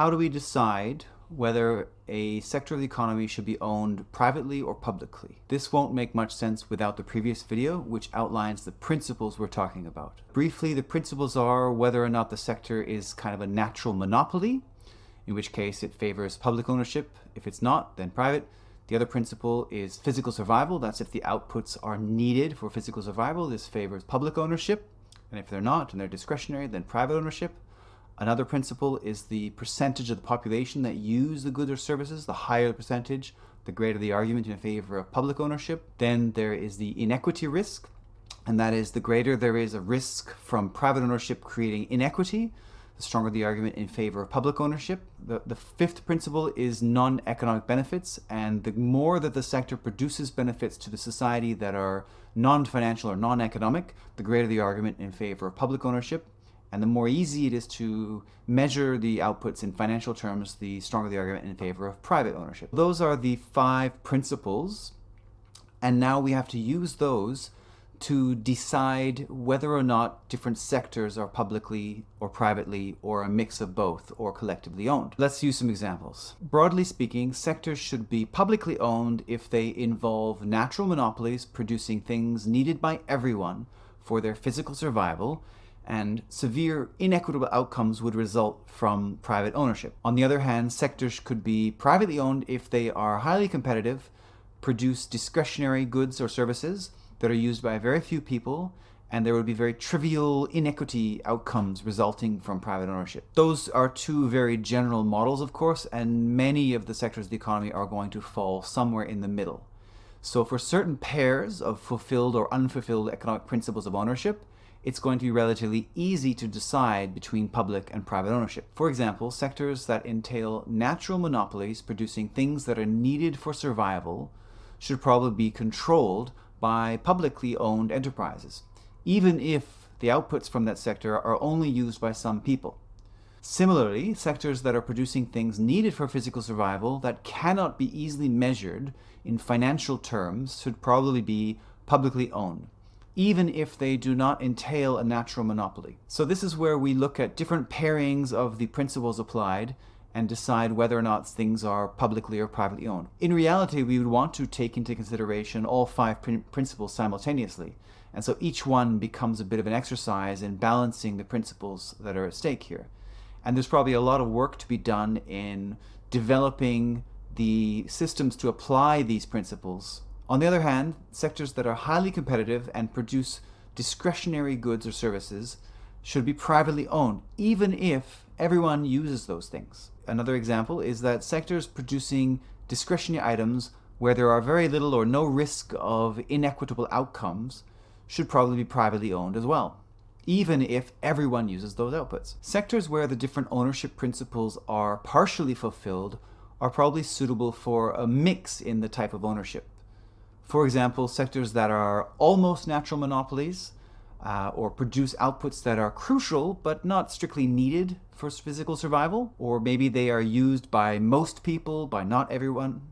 how do we decide whether a sector of the economy should be owned privately or publicly? This won't make much sense without the previous video, which outlines the principles we're talking about. Briefly, the principles are whether or not the sector is kind of a natural monopoly, in which case it favors public ownership. If it's not, then private. The other principle is physical survival. That's if the outputs are needed for physical survival. This favors public ownership. And if they're not and they're discretionary, then private ownership. Another principle is the percentage of the population that use the goods or services. The higher the percentage, the greater the argument in favor of public ownership. Then there is the inequity risk, and that is the greater there is a risk from private ownership creating inequity, the stronger the argument in favor of public ownership. The fifth principle is non-economic benefits, and the more that the sector produces benefits to the society that are non-financial or non-economic, the greater the argument in favor of public ownership. And the more easy it is to measure the outputs in financial terms, the stronger the argument in favor of private ownership. Those are the 5 principles, and now we have to use those to decide whether or not different sectors are publicly or privately or a mix of both or collectively owned. Let's use some examples. Broadly speaking, sectors should be publicly owned if they involve natural monopolies producing things needed by everyone for their physical survival, and severe inequitable outcomes would result from private ownership. On the other hand, sectors could be privately owned if they are highly competitive, produce discretionary goods or services that are used by very few people, and there would be very trivial inequity outcomes resulting from private ownership. Those are 2 very general models, of course, and many of the sectors of the economy are going to fall somewhere in the middle. So for certain pairs of fulfilled or unfulfilled economic principles of ownership, it's going to be relatively easy to decide between public and private ownership. For example, sectors that entail natural monopolies producing things that are needed for survival should probably be controlled by publicly owned enterprises, even if the outputs from that sector are only used by some people. Similarly, sectors that are producing things needed for physical survival that cannot be easily measured in financial terms should probably be publicly owned, even if they do not entail a natural monopoly. So this is where we look at different pairings of the principles applied and decide whether or not things are publicly or privately owned. In reality, we would want to take into consideration all 5 principles simultaneously. And so each one becomes a bit of an exercise in balancing the principles that are at stake here. And there's probably a lot of work to be done in developing the systems to apply these principles. On the other hand, sectors that are highly competitive and produce discretionary goods or services should be privately owned, even if everyone uses those things. Another example is that sectors producing discretionary items where there are very little or no risk of inequitable outcomes should probably be privately owned as well, even if everyone uses those outputs. Sectors where the different ownership principles are partially fulfilled are probably suitable for a mix in the type of ownership. For example, sectors that are almost natural monopolies or produce outputs that are crucial but not strictly needed for physical survival, or maybe they are used by most people, by not everyone.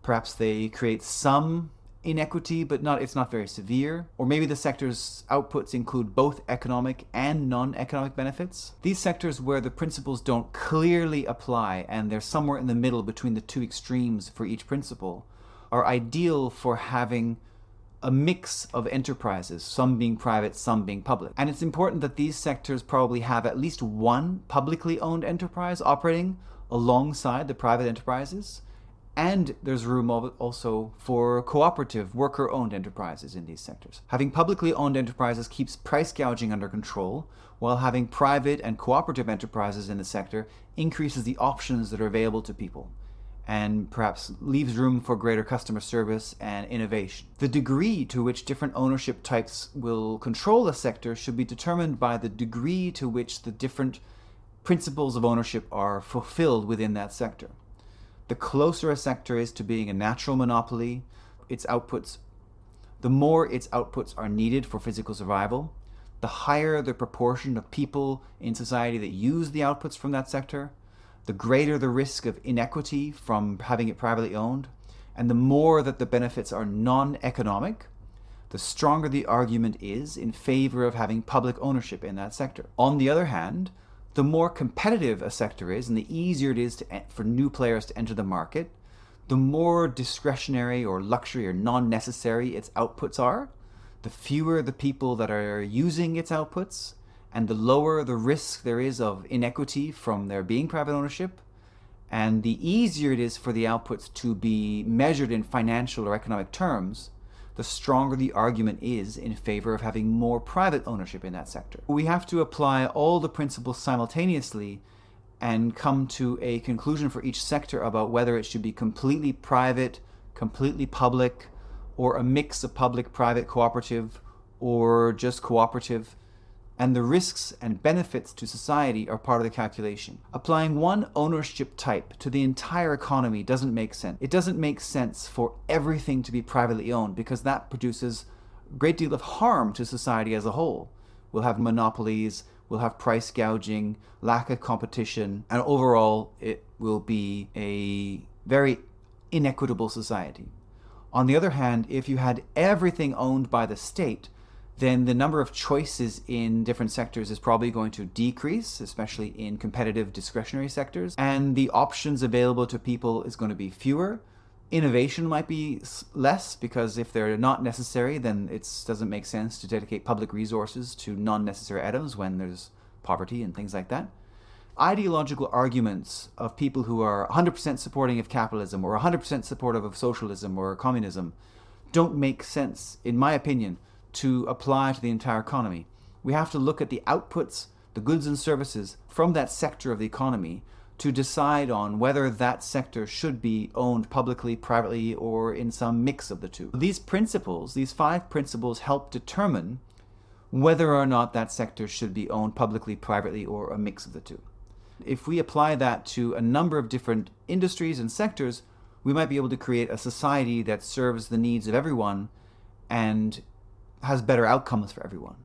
Perhaps they create some inequity, but it's not very severe. Or maybe the sector's outputs include both economic and non-economic benefits. These sectors where the principles don't clearly apply and they're somewhere in the middle between the 2 extremes for each principle are ideal for having a mix of enterprises, some being private, some being public. And it's important that these sectors probably have at least one publicly owned enterprise operating alongside the private enterprises. And there's room also for cooperative, worker-owned enterprises in these sectors. Having publicly owned enterprises keeps price gouging under control, while having private and cooperative enterprises in the sector increases the options that are available to people, and perhaps leaves room for greater customer service and innovation. The degree to which different ownership types will control a sector should be determined by the degree to which the different principles of ownership are fulfilled within that sector. The closer a sector is to being a natural monopoly, the more its outputs are needed for physical survival, the higher the proportion of people in society that use the outputs from that sector, the greater the risk of inequity from having it privately owned, and the more that the benefits are non-economic, the stronger the argument is in favor of having public ownership in that sector. On the other hand, The more competitive a sector is and the easier it is for new players to enter the market, the more discretionary or luxury or non-necessary its outputs are, the fewer the people that are using its outputs, and the lower the risk there is of inequity from there being private ownership, and the easier it is for the outputs to be measured in financial or economic terms, the stronger the argument is in favor of having more private ownership in that sector. We have to apply all the principles simultaneously and come to a conclusion for each sector about whether it should be completely private, completely public, or a mix of public, private, cooperative, or just cooperative. And the risks and benefits to society are part of the calculation. Applying one ownership type to the entire economy doesn't make sense. It doesn't make sense for everything to be privately owned because that produces a great deal of harm to society as a whole. We'll have monopolies, we'll have price gouging, lack of competition, and overall it will be a very inequitable society. On the other hand, if you had everything owned by the state, then the number of choices in different sectors is probably going to decrease, especially in competitive discretionary sectors, and the options available to people is going to be fewer. Innovation might be less because if they're not necessary, then it doesn't make sense to dedicate public resources to non-necessary items when there's poverty and things like that. Ideological arguments of people who are 100% supporting of capitalism or 100% supportive of socialism or communism don't make sense, in my opinion, to apply to the entire economy. We have to look at the outputs, the goods and services from that sector of the economy to decide on whether that sector should be owned publicly, privately, or in some mix of the two. These principles, these 5 principles, help determine whether or not that sector should be owned publicly, privately, or a mix of the two. If we apply that to a number of different industries and sectors, we might be able to create a society that serves the needs of everyone and has better outcomes for everyone.